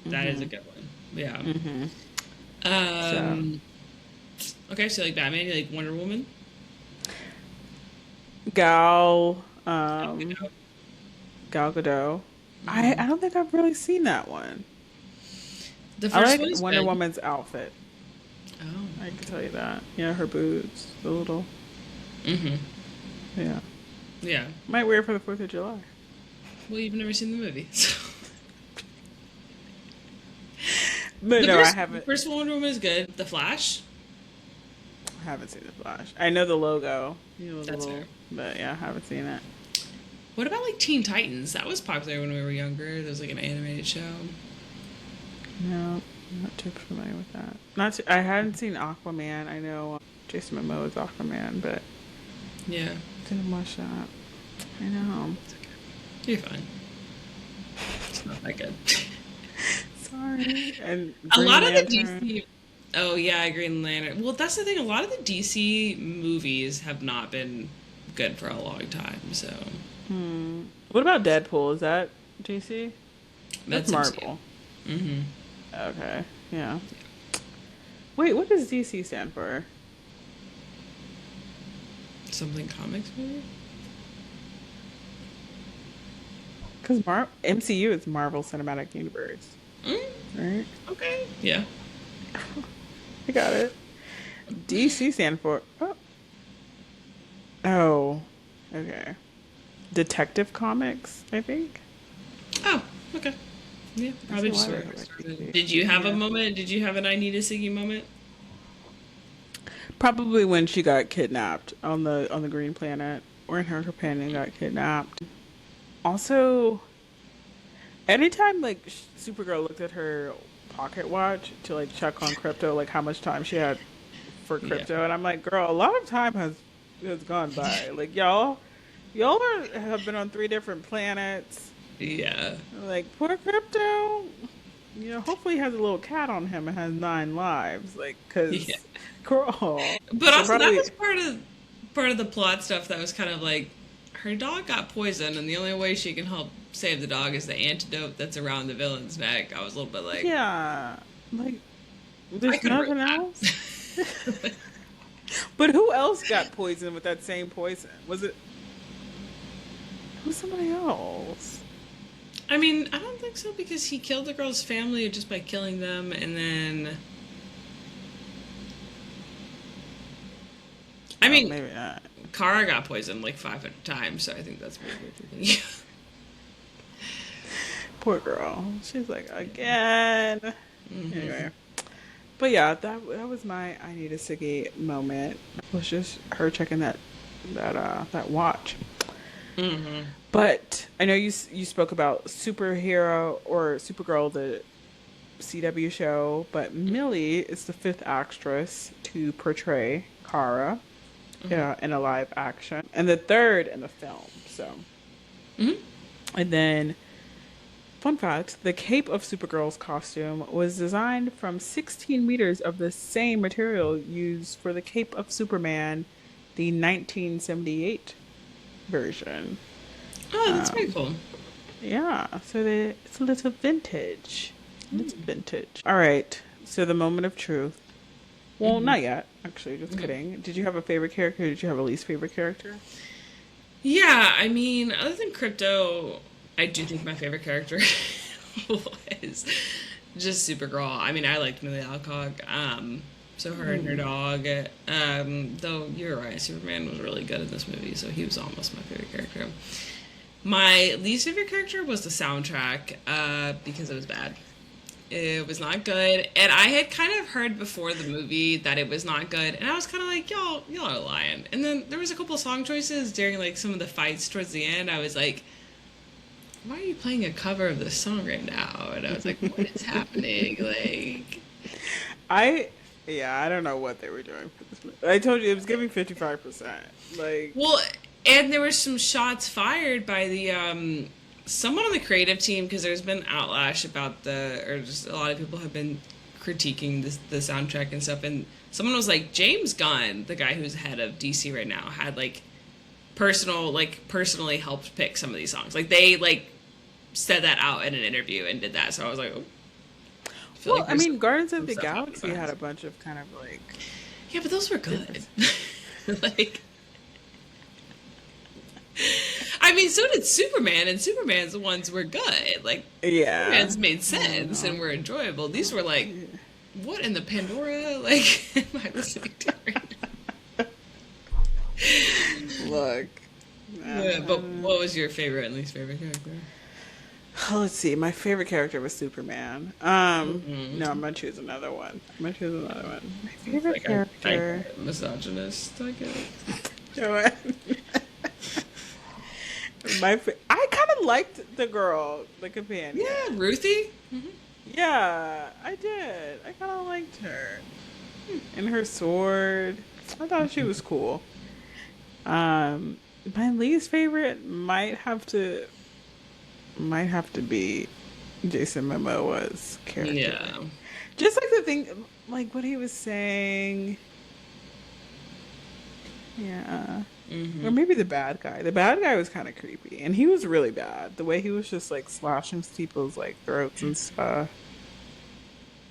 that is a good one. Yeah. Hmm So, Um. Okay, so you like Batman. You like Wonder Woman. Gal, You Gal Gadot. know? I don't think I've really seen that one. The I first like one is Wonder good. Woman's outfit. Oh. I can tell you that. Yeah, her boots, the little. Mm-hmm. Yeah, Yeah. might wear it for the 4th of July. Well, you've never seen the movie. So. But The no, I first, the haven't. first Wonder Woman is good. The Flash. I haven't seen the Flash. I know the logo. You know the That's little, fair. but yeah, I haven't seen it. What about like Teen Titans? That was popular when we were younger. There was like an animated show. No, I'm not too familiar with that. Not. I hadn't seen Aquaman. I know Jason Momoa is Aquaman, but Yeah. didn't watch that. I know. It's okay. You're fine. It's not that good. Sorry. And A Green lot of the Lantern. DC. Oh yeah, Green Lantern. Well, that's the thing. A lot of the DC movies have not been good for a long time. So What about Deadpool? Is that DC? That's that's Marvel. Mm-hmm. Okay. Yeah. Wait, what does DC stand for? Something comics maybe. Because MCU is Marvel Cinematic Universe, Mm, right? okay. Yeah. I got it. DC stand for oh, okay. Detective Comics, I think. Oh. Okay. Yeah. I Probably see just why where they it like started. DC. Did you have a Yeah. moment? Did you have an I need a Siggy moment? Probably when she got kidnapped on the Green Planet, or her companion got kidnapped. Also, anytime like Supergirl looked at her pocket watch to like check on crypto, like how much time she had for Yeah. crypto, and I'm like, girl, a lot of time has gone by. Like have been on 3 different planets. Yeah. Like poor crypto. Hopefully he has a little cat on him and has 9 lives. Like, cause Yeah. girl, But so also that probably was part of the plot stuff that was kind of like her dog got poisoned and the only way she can help save the dog is the antidote that's around the villain's neck. I was a little bit like yeah, like I there's could have nothing written else. that. But who else got poisoned with that same poison? It was somebody else? I mean, I don't think so because he killed the girl's family just by killing them and then I Oh, mean, maybe not. Kara got poisoned like 500 times, so I think that's maybe what you're thinking. Poor girl. She's like again. Anyway, but yeah, that was my I need a Siggy moment. It was just her checking that watch. Mm-hmm. But I know you spoke about superhero or Supergirl, the CW show, but Millie is the 5th actress to portray Kara, yeah, in a live action, and the 3rd in the film. So, Mm-hmm. and then, fun fact: the cape of Supergirl's costume was designed from 16 meters of the same material used for the cape of Superman, the 1978 version. Oh, that's pretty cool. Yeah, so it's a little vintage. It's vintage. All right, so the moment of truth. Well, not yet. Actually, just kidding. Did you have a favorite character? Did you have a least favorite character? Yeah, I mean, other than Crypto, I do think my favorite character was just Supergirl. I mean, I liked Millie Alcock. So her and her dog. Though you're right, Superman was really good in this movie, so he was almost my favorite character. My least favorite character was the soundtrack, because it was bad. It was not good, and I had kind of heard before the movie that it was not good, and I was kind of like, y'all are lying. And then there was a couple song choices during like some of the fights towards the end. I was like, why are you playing a cover of this song right now? And I was like, what is happening? Like, I yeah, I don't know what they were doing for this movie. I told you it was giving 55%. Like, well, and there were some shots fired by the someone on the creative team because there's been outlash about or just a lot of people have been critiquing the soundtrack and stuff, and someone was like, James Gunn, the guy who's head of DC right now, had like personally helped pick some of these songs. Like they like said that out in an interview and did that. So I was like, oh, I feel well, like I there's mean, Guardians of some the stuff happening Galaxy behind had the a bunch of kind of like Yeah, but those were good. Like, I mean, so did Superman, and Superman's ones were good. Like, yeah, Superman's made sense and were enjoyable. These were like, what in the Pandora? Like, am I listening to right now? look. Yeah, but what was your favorite and least favorite character? Let's see. My favorite character was Superman. No, I'm gonna choose another one. My favorite Like, character. Misogynist, I guess. You know what? I kind of liked the girl, the companion. Yeah, Ruthie. Yeah, I did. I kind of liked her and her sword. I thought she was cool. My least favorite might have to be Jason Momoa's character. Yeah. Just like the thing, like what he was saying. Yeah. Or maybe the bad guy. The bad guy was kind of creepy, and he was really bad. The way he was just like slashing people's like throats and stuff.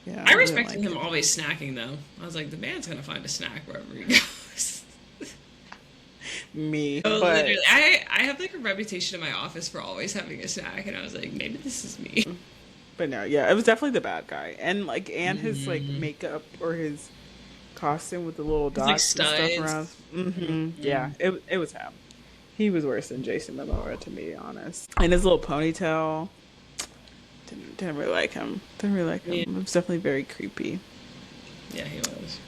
Yeah, I didn't respected like him it. always snacking though. I was like, the man's gonna find a snack wherever he goes. Me, Oh, but literally, I have like a reputation in my office for always having a snack, and I was like, maybe this is me. but no, yeah, it was definitely the bad guy, and like his like makeup or his costume with the little It's like dots and stuff around. studs. Yeah, it was him. He was worse than Jason Momoa, to be honest. And his little ponytail. Didn't really like him. Didn't really like him. Yeah. It was definitely very creepy. Yeah, he was.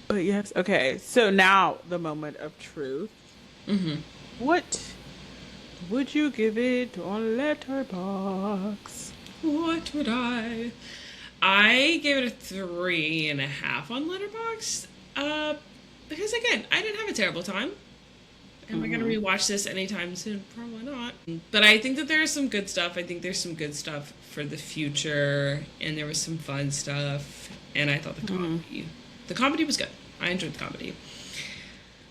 But yes, okay. So now the moment of truth. What would you give it on Letterboxd? What would I? I gave it a 3.5 on Letterboxd. Because again, I didn't have a terrible time. Am I gonna rewatch this anytime soon? Probably not. But I think that there's some good stuff. I think there's some good stuff for the future, and there was some fun stuff. And I thought the comedy was good. I enjoyed the comedy.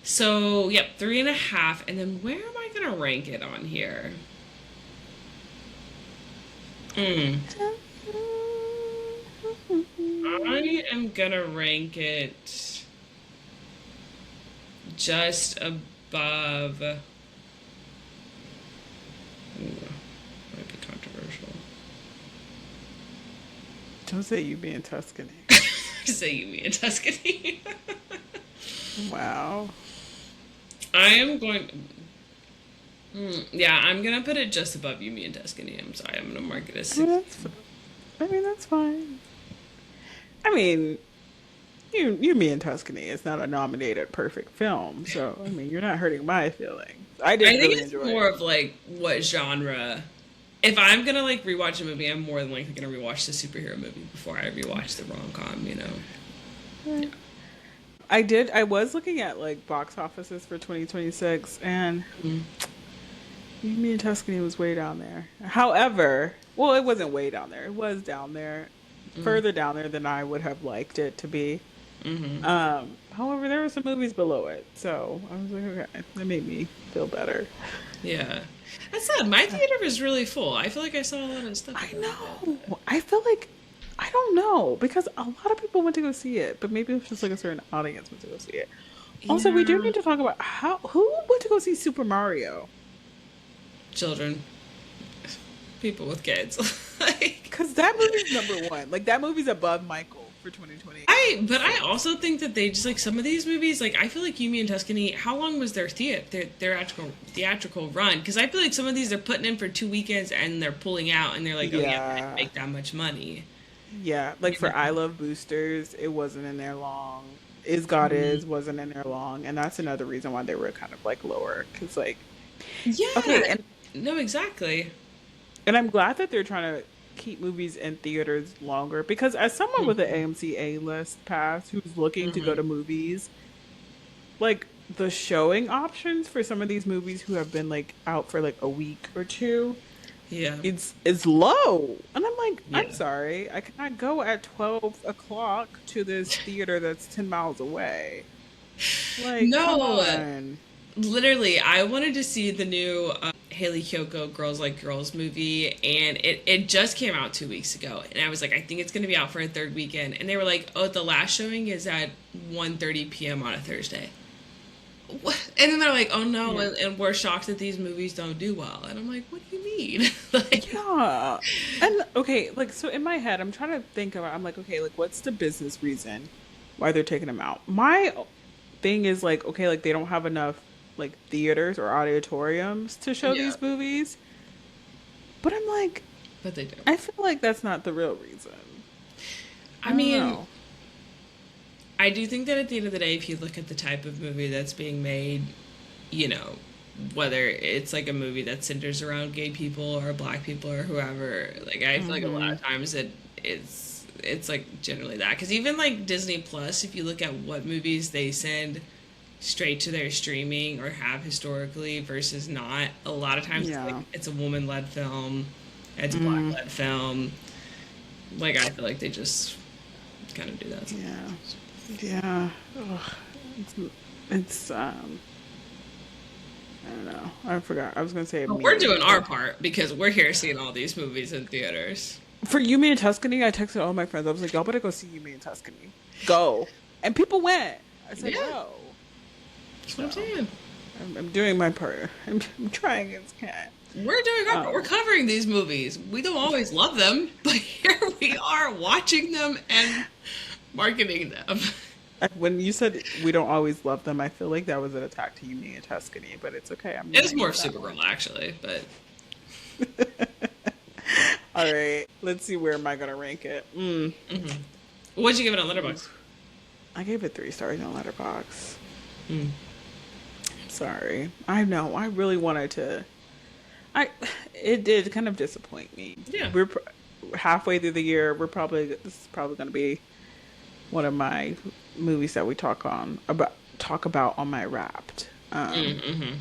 So yep, 3.5. And then where am I gonna rank it on here? I am gonna rank it just above. Ooh, might be controversial. Don't say you being Tuscany. Say you me in Tuscany. Wow. I am going. Yeah, I'm gonna put it just above you, me in Tuscany. I'm sorry, I'm gonna mark it as. That's fine. I mean, you me in Tuscany. It's not a nominated perfect film, so I mean, you're not hurting my feelings. I did I think really it's enjoy more it. of like what genre. If I'm gonna like rewatch a movie, I'm more than likely gonna rewatch the superhero movie before I rewatch the rom-com. You know. Yeah. I was looking at like box offices for 2026, and me and Tuscany was way down there. However, well, it wasn't way down there. It was down there, further down there than I would have liked it to be. However, there were some movies below it, so I was like, okay, that made me feel better. Yeah. That's sad. My theater was really full. I feel like I saw a lot of stuff. I know. I feel like I don't know because a lot of people went to go see it, but maybe it was just like a certain audience went to go see it. Also, we do need to talk about who went to go see Super Mario. Children. People with kids. Like, because that movie's number one. Like that movie's above Michael for 2020. But I also think that they just like some of these movies. Like I feel like Yumi and Tuscany. How long was their theatrical run? Because I feel like some of these they're putting in for 2 weekends and they're pulling out and they're like, oh yeah, I didn't make that much money. Yeah, like for I Love Boosters, it wasn't in there long. Is God Mhm. Is wasn't in there long, and that's another reason why they were kind of like lower. Cause like, okay, Yeah. and No, exactly. I'm glad that they're trying to keep movies in theaters longer because as someone with an Mhm. AMC A list pass who's looking to go Mhm. to movies, like the showing options for some of these movies who have been like out for like a week or two, Yeah. it's low. And I'm like, I'm Yeah. sorry, I cannot go at 12 o'clock to this theater that's 10 miles away. Like, come No, on. literally, I wanted to see the new Haley Kiyoko Girls Like Girls movie, and it just came out 2 weeks ago. And I was like, I think it's going to be out for a third weekend. And they were like, oh, the last showing is at 1:30 p.m. on a Thursday. What? And then they're like, oh no, Yeah. and we're shocked that these movies don't do well. And I'm like, what do you mean? Like, Yeah. And okay, like so in my head, I'm trying to think about I'm like, okay, like what's the business reason why they're taking them out? My thing is like, okay, like they don't have enough like theaters or auditoriums to show yeah, these movies. But I'm like, but they do. I feel like that's not the real reason. I I don't mean, know. I do think that at the end of the day, if you look at the type of movie that's being made, you know, whether it's like a movie that centers around gay people or black people or whoever, like I feel like a lot Mm-hmm. of times it's like generally that. Because even like Disney Plus, if you look at what movies they send straight to their streaming or have historically versus not, a lot of times it's like Yeah. it's a woman led film, it's a black Mm, led film. Like I feel like they just kind of do that yeah. sometimes. Yeah. Ugh. It's, it's I don't know. I forgot. I was gonna say But we're me, doing our but part because we're here seeing all these movies in theaters. for You Me in Tuscany, I texted all my friends. I was like, y'all better go see You Me in Tuscany. Go. And people went. I said, Yeah, go. that's what I'm So saying. I'm doing my part. I'm trying as can. We're doing our part. We're Um, covering these movies. We don't always love them, but here we are watching them and marketing them. when you said we don't always love them, I feel like that was an attack to You Me in Tuscany, but it's okay. I'm It is gonna more of eat that Supergirl, one. actually, but All right. Let's see where am I gonna rank it. what'd you give it on Letterboxd? I gave it 3 stars on Letterbox. Mm. Sorry. I know. I really wanted to. I. It did kind of disappoint me. Yeah. Halfway through the year. This is probably going to be one of my movies that we talk about on my Wrapped. Mm-hmm.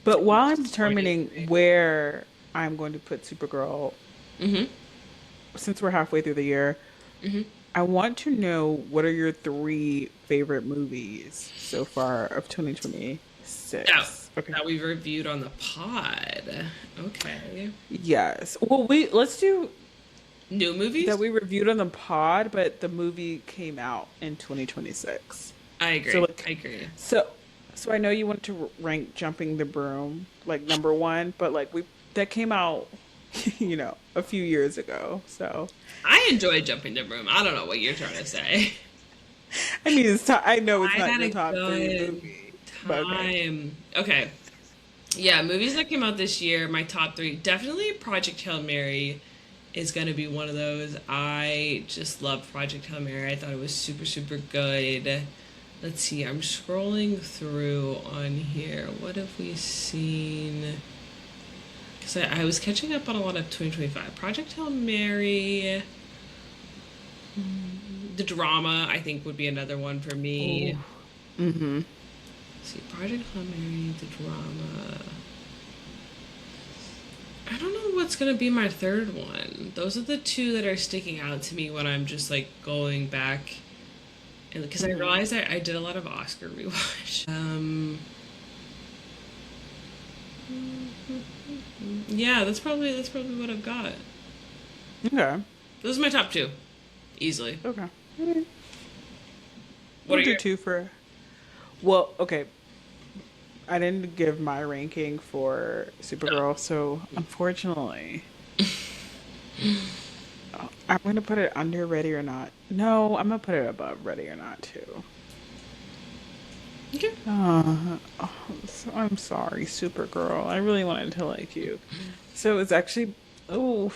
But while I'm Disappointing determining to me. where I'm going to put Supergirl, Mm-hmm. since we're halfway through the year, Mm-hmm. I want to know what are your 3 favorite movies so far of That 2026? Okay. that we reviewed on the pod. Okay. Yes. Well, let's do New movies? that we reviewed on the pod, but the movie came out in 2026. I So agree. I like, agree. so so I know you want to rank Jumping the Broom like number one, but like we that came out, a few years ago. So I enjoy jumping the room. I don't know what you're trying to say. I mean, I know it's I not had your a top three good movie, but okay. time. Okay. Yeah, movies that came out this year, my top three. Definitely Project Hail Mary is going to be one of those. I just love Project Hail Mary. I thought it was super, super good. Let's see, I'm scrolling through on here. What have we seen? Because I was catching up on a lot of 2025. Project Hail Mary, the drama, I think, would be another one for me. Oh. Mm-hmm. Let's see, Project Hail Mary, the drama. I don't know what's gonna be my third one. Those are the two that are sticking out to me when I'm just like going back, and because I realized I did a lot of Oscar rewatch. Yeah, that's probably what I've got. Okay. Those are my top two, easily. Okay. What We'll are do your? two for. Well, okay. I didn't give my ranking for Supergirl, so unfortunately, I'm gonna put it under Ready or Not. No, I'm gonna put it above Ready or Not too. Okay. I'm sorry, Supergirl. I really wanted to like you. So it's actually. Oh,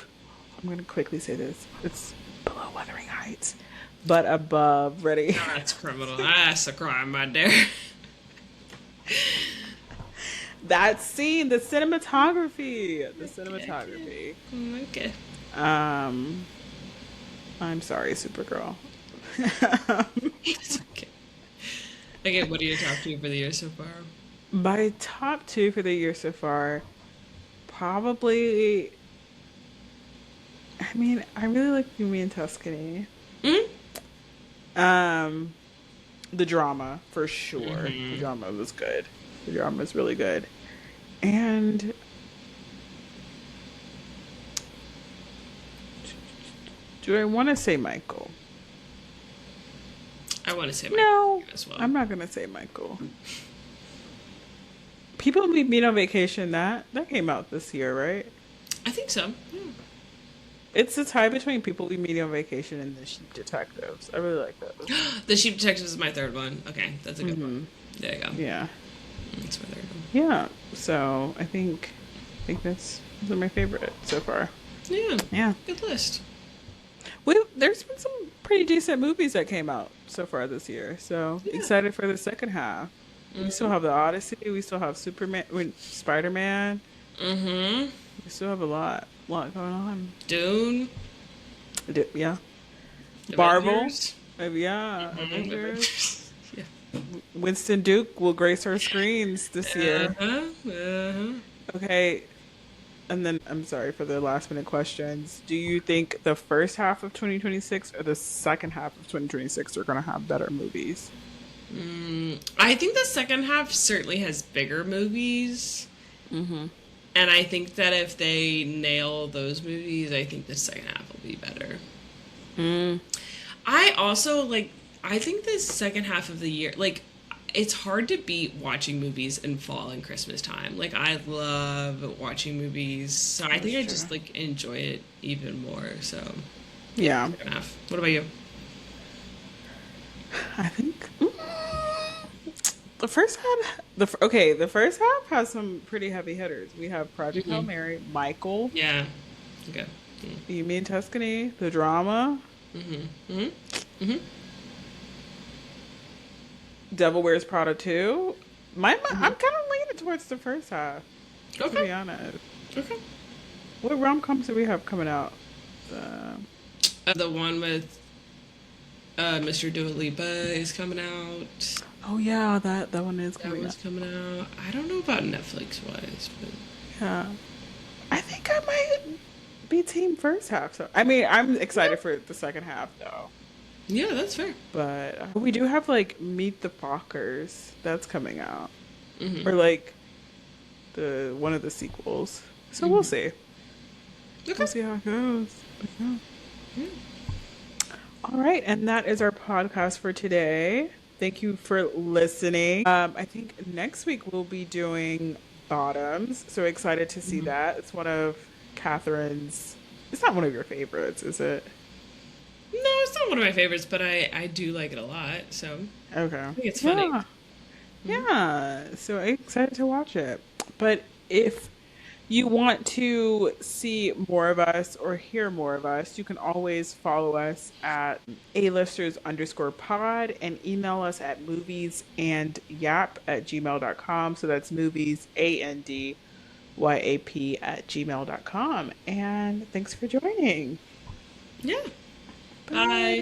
I'm gonna quickly say this. It's below Wuthering Heights, but above Ready. No, that's criminal. That's a crime right there. That scene, the cinematography, the Okay, okay. cinematography. Okay. Um, I'm sorry, Supergirl. It's okay. Okay, what are your top two for the year so far? My top two for the year so far, probably. I mean, I really like Me and Tuscany. Mm? Um, the drama for sure. The Mm-hmm. drama was good. The drama was really good. And do I want to say Michael? I want to say my No, as well. I'm not gonna say Michael. People meet on vacation. That came out this year, right? I think so. Yeah. It's a tie between People We Meet on Vacation and The Sheep Detectives. I really like those. The Sheep Detectives is my third one. Okay, that's a good one. Hmm. There you go. Yeah, That's my third one. yeah. So I think those are my favorite so far. Yeah, Yeah. good list. There's been some pretty decent movies that came out so far this year. So Yeah. excited for the second half. We still have the Odyssey. We still have Superman, Spider Man. Mm-hmm. We still have lot going on. Dune. Yeah, Marvel. Avengers. Yeah, Mm-hmm. Avengers. Avengers. Yeah. Winston Duke will grace our screens this year. Uh-huh. Uh-huh. Okay, and then I'm sorry for the last minute questions. Do you think the first half of 2026 or the second half of 2026 are going to have better movies? I think the second half certainly has bigger movies. Mm-hmm. And I think that if they nail those movies, I think the second half will be better. Mm. I also like I think the second half of the year like it's hard to beat watching movies in fall and Christmas time. Like I love watching movies. So I think That's I true. just like enjoy it even more. So yeah, Yeah, second half. What about you? I think the first half. The first half has some pretty heavy hitters. We have Project Hail Hmm. Mary, Michael, Yeah. Okay. You Mean Tuscany, the drama, Mm-hmm. Mm-hmm. Mm-hmm. Devil Wears Prada 2. Mm-hmm. I'm kind of leaning towards the first half, to Okay. be honest. Okay. What rom coms do we have coming out? Uh, The one with Mr. Dua Lipa is coming out. oh yeah, that one is That coming one's up. coming out. I don't know about Netflix wise, but Yeah, I think I might be team first half. So I mean, I'm yeah, excited for the second half though. yeah, that's fair. But we do have like Meet the Fockers that's coming out, Hmm. or like the one of the sequels. So we'll Hmm. see. Okay. We'll see how it goes. But yeah. Yeah. All right, and that is our podcast for today. Thank you for listening. I think next week we'll be doing Bottoms. So excited to see Mhm. that. It's one of Catherine's. It's not one of your favorites, is it? No, it's not one of my favorites, but I do like it a lot. So Okay. I think it's funny. Yeah. Yeah. So excited to watch it. But if you want to see more of us or hear more of us, you can always follow us at alisters_pod and email us at moviesandyap@gmail.com. So that's movies, ANDYAP @gmail.com. And thanks for joining. Yeah. Bye. Bye.